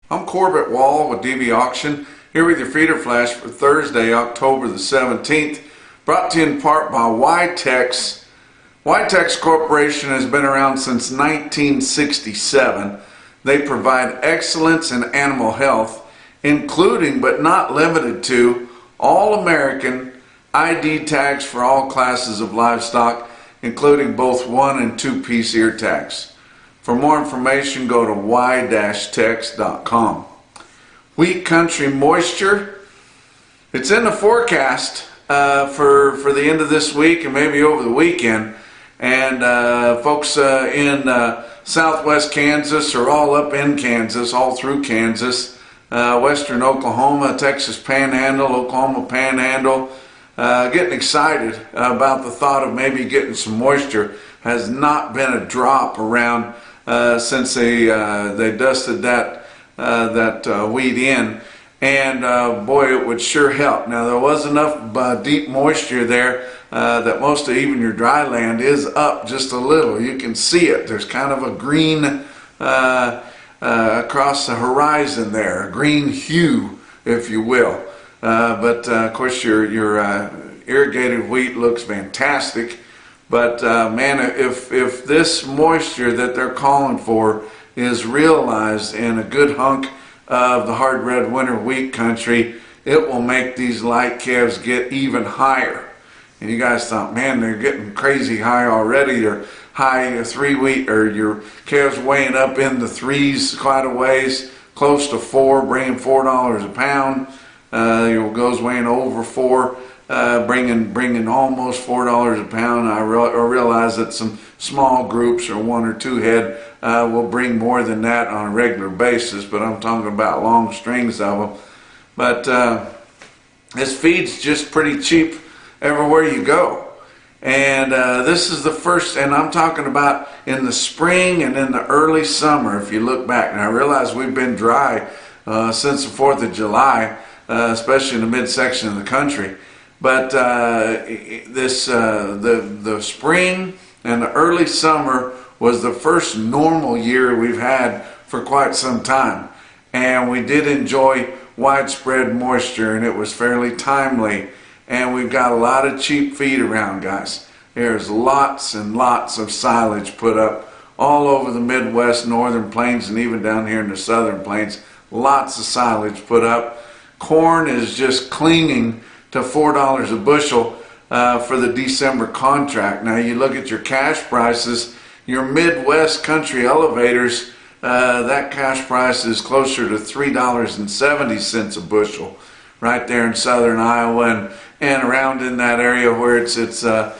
I'm Corbett Wall with DVAuction, here with your feeder flash for Thursday, October the 17th, brought to you in part by VITALIX. VITALIX Corporation has been around since 1967. They provide excellence in animal health, including but not limited to all-American ID tags for all classes of livestock, including both 1- and 2-piece ear tags. For more information, go to y-tex.com. Wheat country moisture, it's in the forecast for the end of this week and maybe over the weekend. And folks in southwest Kansas are all up in Kansas, all through Kansas, western Oklahoma, Texas Panhandle, Oklahoma Panhandle, getting excited about the thought of maybe getting some moisture. Has not been a drop around since they dusted that wheat in, and boy, it would sure help. Now there was enough deep moisture there that most of even your dry land is up just a little. You can see it. There's kind of a green across the horizon there, a green hue, if you will. But of course your irrigated wheat looks fantastic. But man, if this moisture that they're calling for is realized in a good hunk of the hard red winter wheat country, it will make these light calves get even higher. And you guys thought, man, they're getting crazy high already. They're high 3 week, or your calves weighing up in the threes quite a ways, close to 4, bringing $4 a pound. Your goes weighing over 4. Bringing almost $4 a pound. I realize that some small groups or 1 or 2 head will bring more than that on a regular basis, but I'm talking about long strings of them. But this feed's just pretty cheap everywhere you go. And this is the first, and I'm talking about in the spring and in the early summer, if you look back. And I realize we've been dry since the 4th of July, especially in the midsection of the country. But the spring and the early summer was the first normal year we've had for quite some time. And we did enjoy widespread moisture, and it was fairly timely. And we've got a lot of cheap feed around, guys. There's lots and lots of silage put up all over the Midwest, northern plains, and even down here in the southern plains. Lots of silage put up. Corn is just clinging to $4 a bushel for the December contract. Now you look at your cash prices, your Midwest country elevators, that cash price is closer to $3.70 a bushel right there in southern Iowa and around in that area where it's the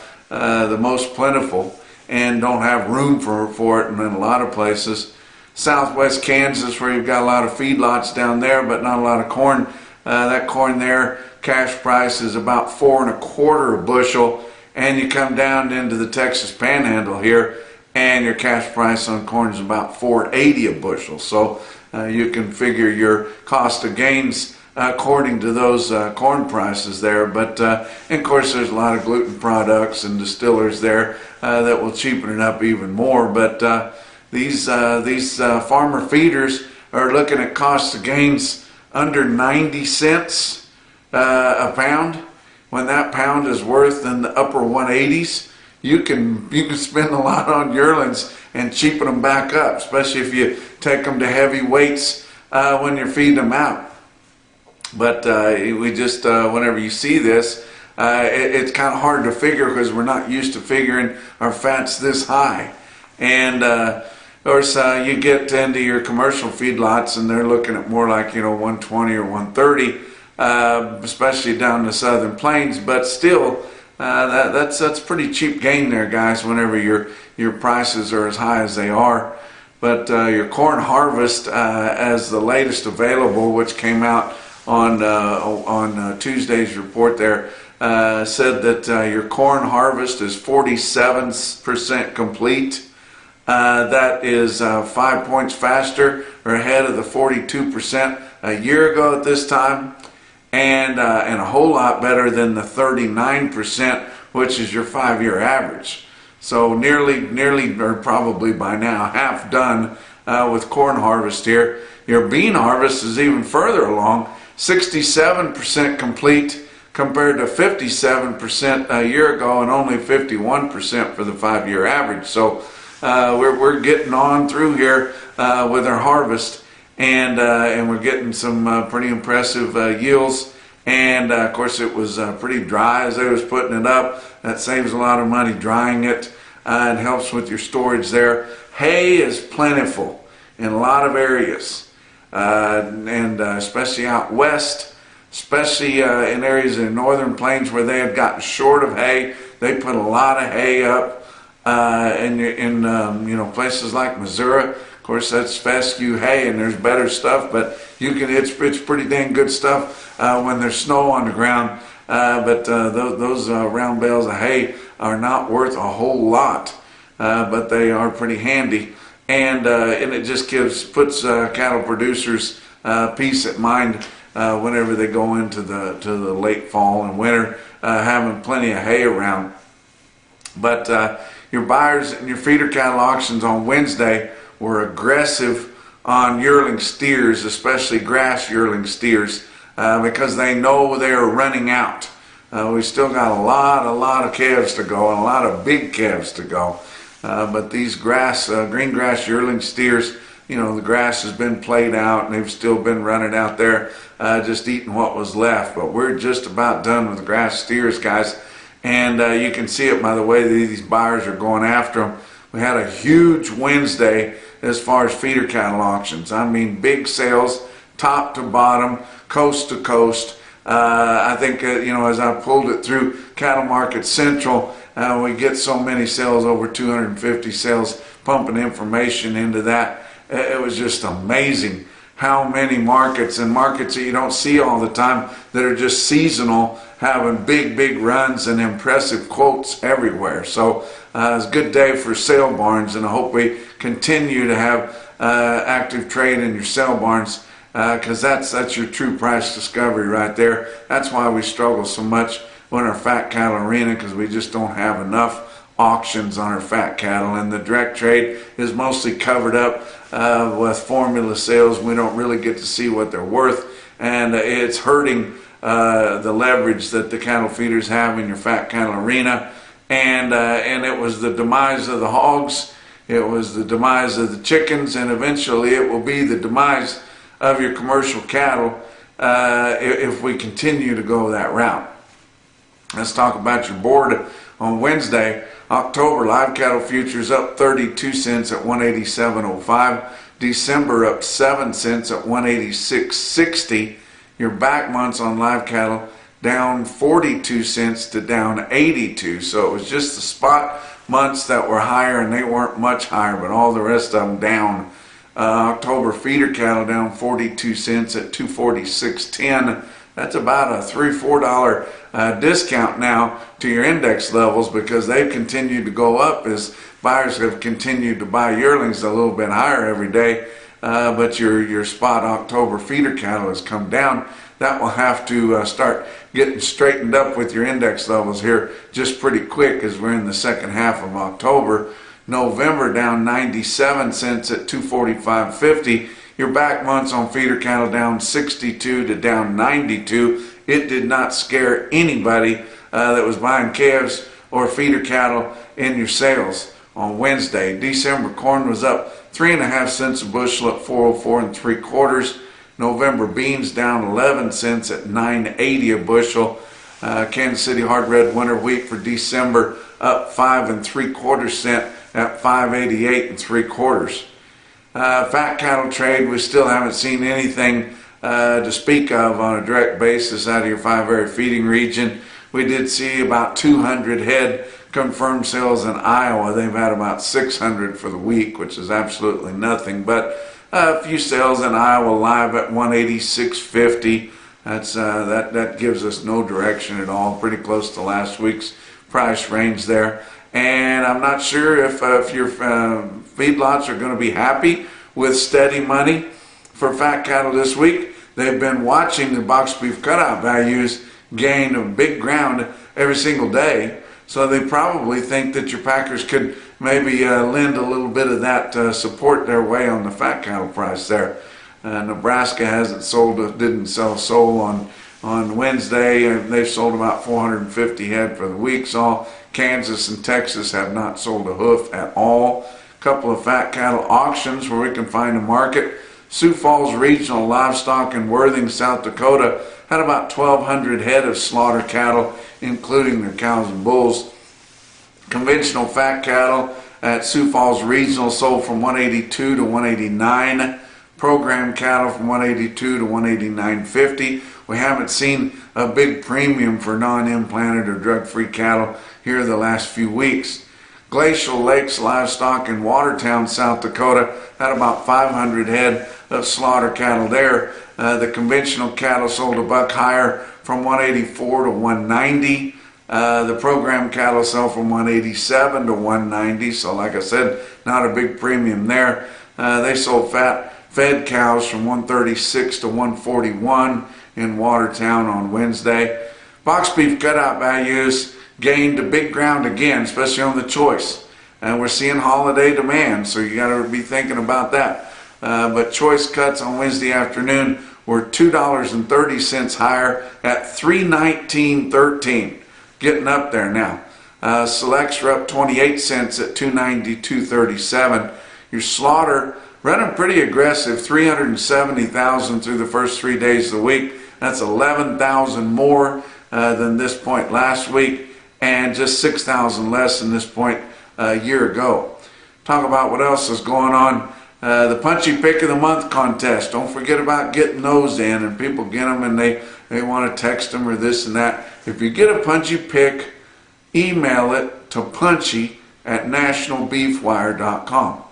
most plentiful and don't have room for it in a lot of places. Southwest Kansas, where you've got a lot of feedlots down there but not a lot of corn. That corn there, cash price is about $4 1/4 a bushel, and you come down into the Texas Panhandle here, and your cash price on corn is about $4.80 a bushel. So you can figure your cost of gains according to those corn prices there. But and of course, there's a lot of gluten products and distillers there that will cheapen it up even more. But these farmer feeders are looking at cost of gains under 90 cents a pound. When that pound is worth in the upper 180s, you can spend a lot on yearlings and cheapen them back up, especially if you take them to heavy weights when you're feeding them out. But we just whenever you see this, it's kind of hard to figure because we're not used to figuring our fats this high. And of course, you get into your commercial feedlots, and they're looking at more like 120 or 130, especially down the southern plains. But still, that's pretty cheap gain there, guys. Whenever your prices are as high as they are. But your corn harvest, as the latest available, which came out on Tuesday's report there, said that your corn harvest is 47% complete. That is 5 points faster or ahead of the 42% a year ago at this time, and a whole lot better than the 39%, which is your 5-year average. So nearly, or probably by now, half done with corn harvest here. Your bean harvest is even further along, 67% complete compared to 57% a year ago and only 51% for the 5-year average. So we're getting on through here with our harvest, and we're getting some pretty impressive yields. And of course it was pretty dry as they was putting it up. That saves a lot of money drying it. It helps with your storage there. Hay is plentiful in a lot of areas, and especially out west, especially in areas in the northern plains where they have gotten short of hay. They put a lot of hay up in places like Missouri. Of course, that's fescue hay, and there's better stuff, but it's pretty dang good stuff when there's snow on the ground. But those round bales of hay are not worth a whole lot, but they are pretty handy, and it just puts cattle producers peace of mind whenever they go into the late fall and winter, having plenty of hay around. But your buyers and your feeder cattle auctions on Wednesday were aggressive on yearling steers, especially grass yearling steers, because they know they are running out. We still got a lot of calves to go, and a lot of big calves to go. But these green grass yearling steers, the grass has been played out, and they've still been running out there, just eating what was left. But we're just about done with grass steers, guys. And you can see it by the way these buyers are going after them. We had a huge Wednesday as far as feeder cattle auctions. I mean, big sales, top to bottom, coast to coast. I think, as I pulled it through Cattle Market Central, we get so many sales, over 250 sales, pumping information into that. It was just amazing how many markets, and markets that you don't see all the time, that are just seasonal, having big runs and impressive quotes everywhere. So it's a good day for sale barns, and I hope we continue to have active trade in your sale barns, because that's your true price discovery right there. That's why we struggle so much on our fat cattle arena, because we just don't have enough auctions on our fat cattle, and the direct trade is mostly covered up with formula sales. We don't really get to see what they're worth, and it's hurting the leverage that the cattle feeders have in your fat cattle arena. And it was the demise of the hogs, it was the demise of the chickens, and eventually it will be the demise of your commercial cattle if we continue to go that route. Let's talk about your board on Wednesday. October live cattle futures up 32 cents at 187.05. December up 7 cents at 186.60. Your back months on live cattle down 42 cents to down 82. So it was just the spot months that were higher, and they weren't much higher, but all the rest of them down. October feeder cattle down 42 cents at 246.10. That's about a $3-4 discount now to your index levels, because they've continued to go up as buyers have continued to buy yearlings a little bit higher every day. But your spot October feeder cattle has come down. That will have to start getting straightened up with your index levels here just pretty quick, as we're in the second half of October. November down 97 cents at 245.50. Your back months on feeder cattle down 62 to down 92. It did not scare anybody that was buying calves or feeder cattle in your sales on Wednesday. December corn was up 3.5 cents a bushel at 404 3/4. November beans down 11 cents at 9.80 a bushel. Kansas City hard red winter wheat for December up 5 3/4 cents at 5.88 3/4. Fat cattle trade, we still haven't seen anything to speak of on a direct basis out of your 5-area feeding region. We did see about 200 head confirmed sales in Iowa. They've had about 600 for the week, which is absolutely nothing, but a few sales in Iowa live at 186.50. That gives us no direction at all, pretty close to last week's price range there. And I'm not sure if your feedlots are going to be happy with steady money for fat cattle this week. They've been watching the box beef cutout values gain a big ground every single day, so they probably think that your packers could maybe lend a little bit of that support their way on the fat cattle price there. Nebraska hasn't sold, didn't sell a soul on Wednesday, and they've sold about 450 head for the week. So Kansas and Texas have not sold a hoof at all. A couple of fat cattle auctions where we can find a market. Sioux Falls Regional Livestock in Worthing, South Dakota had about 1,200 head of slaughter cattle, including their cows and bulls. Conventional fat cattle at Sioux Falls Regional sold from 182 to 189. Program cattle from 182 to 189.50. We haven't seen a big premium for non-implanted or drug-free cattle here the last few weeks. Glacial Lakes Livestock in Watertown, South Dakota had about 500 head of slaughter cattle there. The conventional cattle sold a buck higher from 184 to 190. The program cattle sell from 187 to 190, so like I said, not a big premium there. They sold fed cows from 136 to 141 in Watertown on Wednesday. Box beef cutout values gained a big ground again, especially on the choice. And we're seeing holiday demand, so you got to be thinking about that. But choice cuts on Wednesday afternoon were $2.30 higher at $319.13, getting up there now. Selects were up 28 cents at $292.37. Your slaughter running pretty aggressive, 370,000 through the first 3 days of the week. That's 11,000 more than this point last week, and just 6,000 less than this point a year ago. Talk about what else is going on. The Punchy Pick of the Month contest. Don't forget about getting those in, and people get them and they want to text them or this and that. If you get a Punchy Pick, email it to Punchy at NationalBeefWire.com.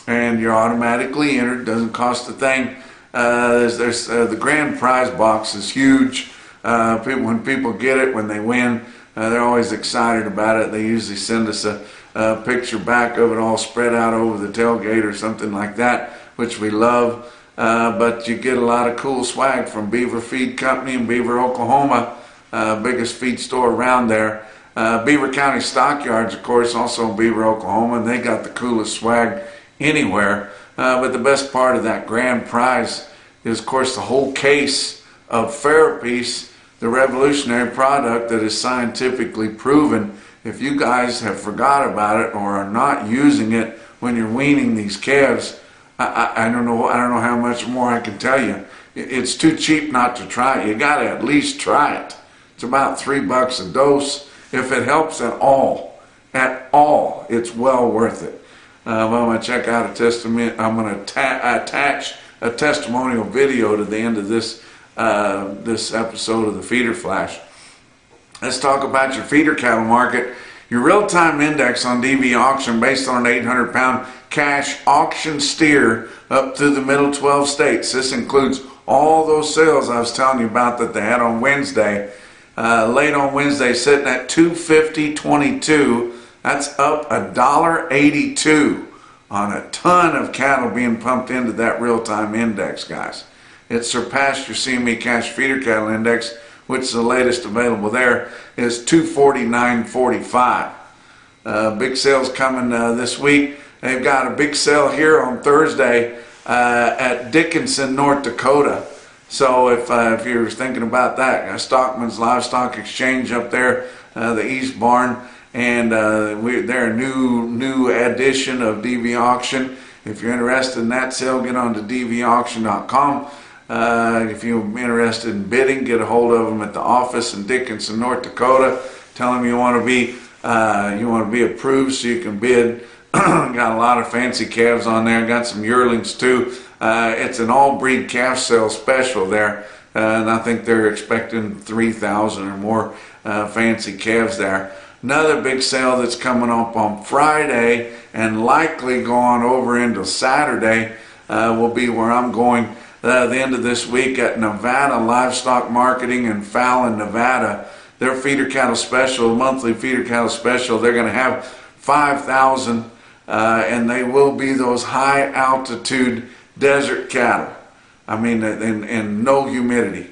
And you're automatically entered. Doesn't cost a thing. The grand prize box is huge. When people get it, when they win, they're always excited about it. They usually send us a picture back of it all spread out over the tailgate or something like that, which we love. But you get a lot of cool swag from Beaver Feed Company in Beaver, Oklahoma, biggest feed store around there. Beaver County Stockyards, of course, also in Beaver, Oklahoma, and they got the coolest swag anywhere. But the best part of that grand prize is, of course, the whole case of Therapies, the revolutionary product that is scientifically proven. If you guys have forgot about it or are not using it when you're weaning these calves, I don't know how much more I can tell you. It's too cheap not to try it. You got to at least try it. It's about $3 a dose. If it helps at all, it's well worth it. I'm going to check out a testimony. I'm going to attach a testimonial video to the end of this episode of the Feeder Flash. Let's talk about your feeder cattle market. Your real-time index on DVAuction based on an 800-pound cash auction steer up through the middle 12 states. This includes all those sales I was telling you about that they had on Wednesday. Late on Wednesday, sitting at $250.22. That's up $1.82 on a ton of cattle being pumped into that real-time index, guys. It surpassed your CME Cash Feeder Cattle Index, which is the latest available there, is $249.45. Big sales coming this week. They've got a big sale here on Thursday at Dickinson, North Dakota. So if you're thinking about that, Stockman's Livestock Exchange up there, the East Barn, and they're a new edition of DVAuction. If you're interested in that sale, get on to DVAuction.com. If you're interested in bidding, get a hold of them at the office in Dickinson, North Dakota. Tell them you want to be approved so you can bid. Got a lot of fancy calves on there. Got some yearlings too. It's an all-breed calf sale special there, and I think they're expecting 3,000 or more fancy calves there. Another big sale that's coming up on Friday and likely going over into Saturday will be where I'm going the end of this week at Nevada Livestock Marketing in Fallon, Nevada. Their feeder cattle special, monthly feeder cattle special, they're going to have 5,000 and they will be those high altitude desert cattle. I mean, in no humidity.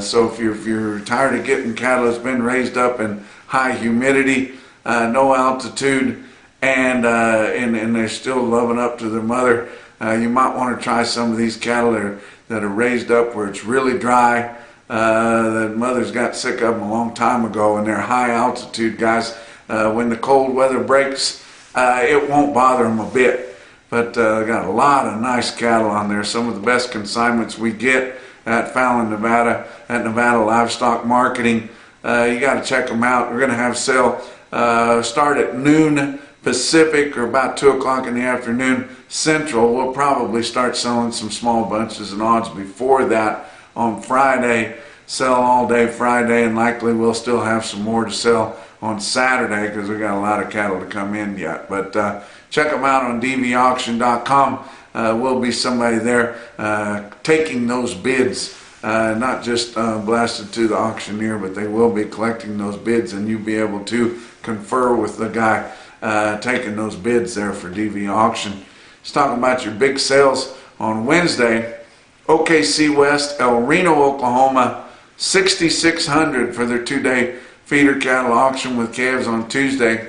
So if you're tired of getting cattle that's been raised up in high humidity, no altitude, and they're still loving up to their mother. You might want to try some of these cattle that are raised up where it's really dry. The mothers got sick of them a long time ago, and they're high altitude guys. When the cold weather breaks, it won't bother them a bit. But got a lot of nice cattle on there. Some of the best consignments we get at Fallon, Nevada, at Nevada Livestock Marketing. You got to check them out. We're going to have sale start at noon Pacific, or about 2 o'clock in the afternoon Central. We'll probably start selling some small bunches and odds before that on Friday. Sell all day Friday, and likely we'll still have some more to sell on Saturday because we got a lot of cattle to come in yet. But check them out on DVAuction.com. Will be somebody there taking those bids, not just blasted to the auctioneer, but they will be collecting those bids, and you'll be able to confer with the guy taking those bids there for DV Auction. Let's talk about your big sales on Wednesday. OKC West, El Reno, Oklahoma, $6,600 for their 2-day feeder cattle auction with calves on Tuesday.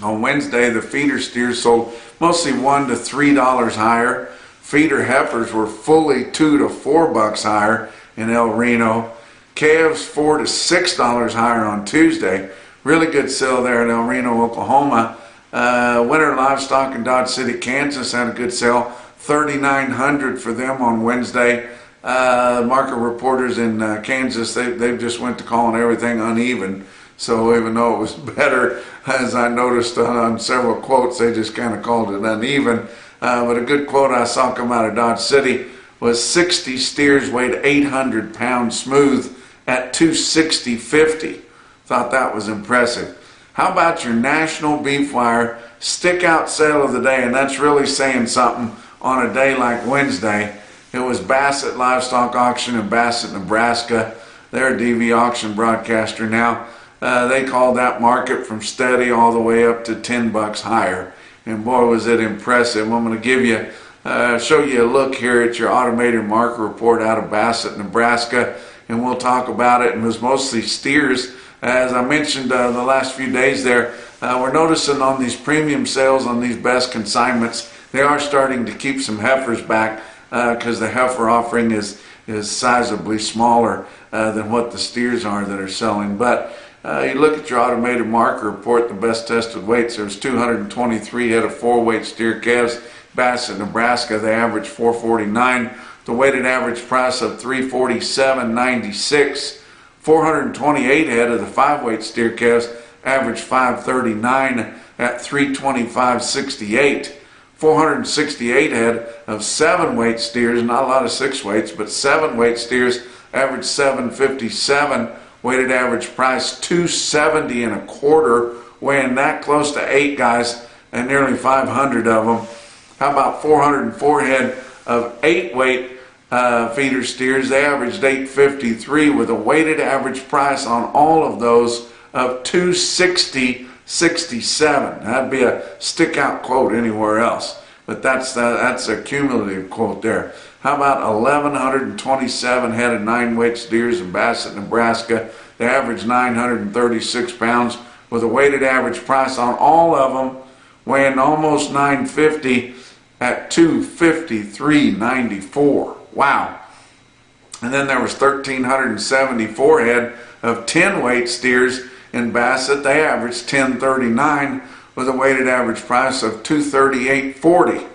On Wednesday, the feeder steers sold mostly $1 to $3 higher. Feeder heifers were fully $2 to $4 higher in El Reno. Calves $4 to $6 higher on Tuesday. Really good sale there in El Reno, Oklahoma. Winter Livestock in Dodge City, Kansas had a good sale. $3,900 for them on Wednesday. Market reporters in Kansas, they just went to calling everything uneven. So even though it was better, as I noticed on several quotes, they just kind of called it uneven. But a good quote I saw come out of Dodge City was 60 steers weighed 800 pounds smooth at $260.50. Thought that was impressive. How about your NationalBeefWire stick out sale of the day? And that's really saying something on a day like Wednesday. It was Bassett Livestock Auction in Bassett, Nebraska. They're a DV auction broadcaster now. They called that market from steady all the way up to $10 higher. And boy, was it impressive. I'm going to give you, show you a look here at your automated market report out of Bassett, Nebraska. And we'll talk about it. And it was mostly steers. As I mentioned the last few days there, we're noticing on these premium sales, on these best consignments, they are starting to keep some heifers back because the heifer offering is sizably smaller than what the steers are that are selling. But you look at your automated market report, the best tested weights, there's 223 head of 4-weight steer calves. Bassett, Nebraska, they average 449. The weighted average price of $347.96. 428 head of the 5-weight steer calves average 539 at $325.68. 468 head of 7-weight steers, not a lot of 6-weights, but 7-weight steers average 757. Weighted average price $270.25, weighing that close to 8 guys and nearly 500 of them. How about 404 head of 8-weight feeder steers? They averaged 853 with a weighted average price on all of those of $260.67. That'd be a stick out quote anywhere else, but that's a cumulative quote there. How about 1,127 head of 9-weight steers in Bassett, Nebraska? They average 936 pounds with a weighted average price on all of them weighing almost 950 at $253.94. Wow. And then there was 1,374 head of 10-weight steers in Bassett. They averaged 1039 with a weighted average price of $238.40.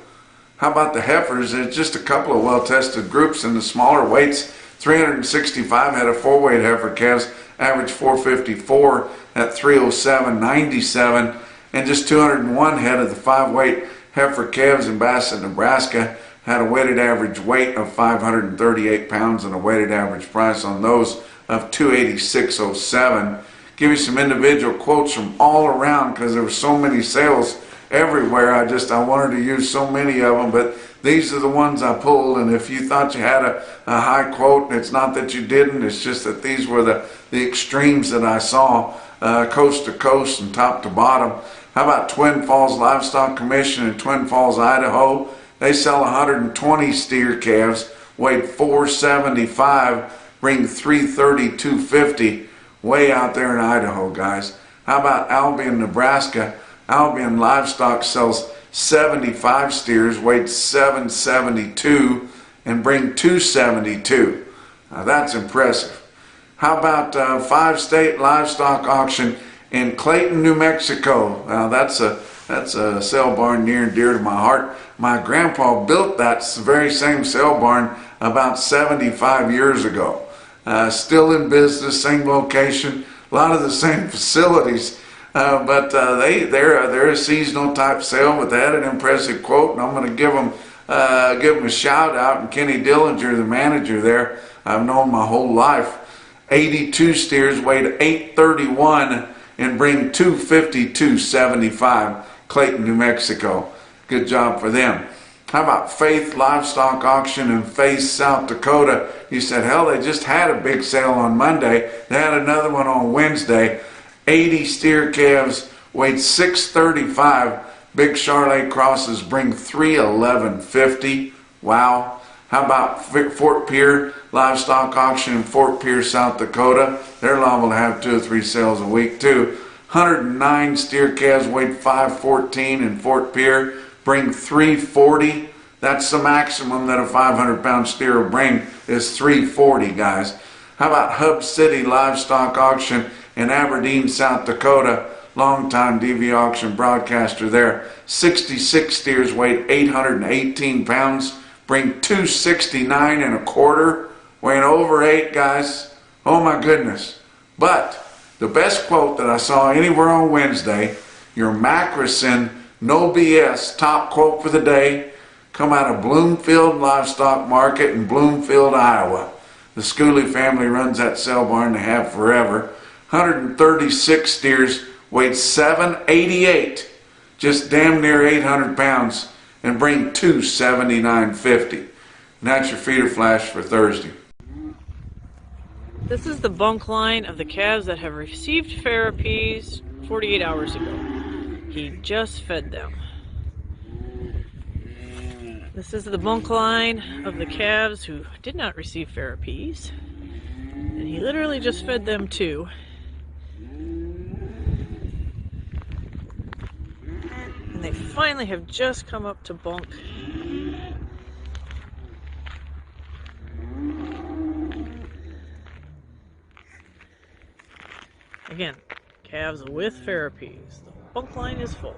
How about the heifers? It's just a couple of well-tested groups in the smaller weights. 365 head of 4-weight heifer calves averaged 454 at $307.97, and just 201 head of the 5-weight heifer calves in Bassett, Nebraska had a weighted average weight of 538 pounds and a weighted average price on those of $286.07. Give you some individual quotes from all around because there were so many sales everywhere. I wanted to use so many of them, but these are the ones I pulled. And if you thought you had a high quote, it's not that you didn't, it's just that these were the extremes that I saw coast to coast and top to bottom. How about Twin Falls Livestock Commission in Twin Falls, Idaho? They sell 120 steer calves, weighed 475, bring $332.50, way out there in Idaho, guys. How about Albion, Nebraska? Albion Livestock sells 75 steers, weighed 772, and bring 272. Now that's impressive. How about 5-state livestock auction in Clayton, New Mexico? Now that's a sale barn near and dear to my heart. My grandpa built that very same sale barn about 75 years ago. Still in business, same location, a lot of the same facilities. But they're a seasonal type sale, but they had an impressive quote, and I'm going to give them a shout out. And Kenny Dillinger, the manager there, I've known my whole life. 82 steers, weighed 831, and bring 252.75. Clayton, New Mexico. Good job for them. How about Faith Livestock Auction in Faith, South Dakota? You said, hell, they just had a big sale on Monday. They had another one on Wednesday. 80 steer calves, weighed 635. Big Charolais crosses bring 311.50. Wow. How about Fort Pierre Livestock Auction in Fort Pierre, South Dakota? They're liable to have 2 or 3 sales a week too. 109 steer calves, weighed 514 in Fort Pierre, bring 340. That's the maximum that a 500-pound steer will bring, is 340, guys. How about Hub City Livestock Auction in Aberdeen, South Dakota? Longtime DVAuction broadcaster there. 66 steers, weighed 818 pounds, bring 269 and a quarter, weighing over 8, guys. Oh my goodness. But the best quote that I saw anywhere on Wednesday, your Macrison No BS top quote for the day, come out of Bloomfield Livestock Market in Bloomfield, Iowa. The Schooley family runs that sale barn, they have forever. 136 steers, weighed 788, just damn near 800 pounds, and bring 279.50. And that's your feeder flash for Thursday. This is the bunk line of the calves that have received therapies 48 hours ago. He just fed them. This is the bunk line of the calves who did not receive therapies. And he literally just fed them too. And they finally have just come up to bunk. Again, calves with therapies. The bunk line is full.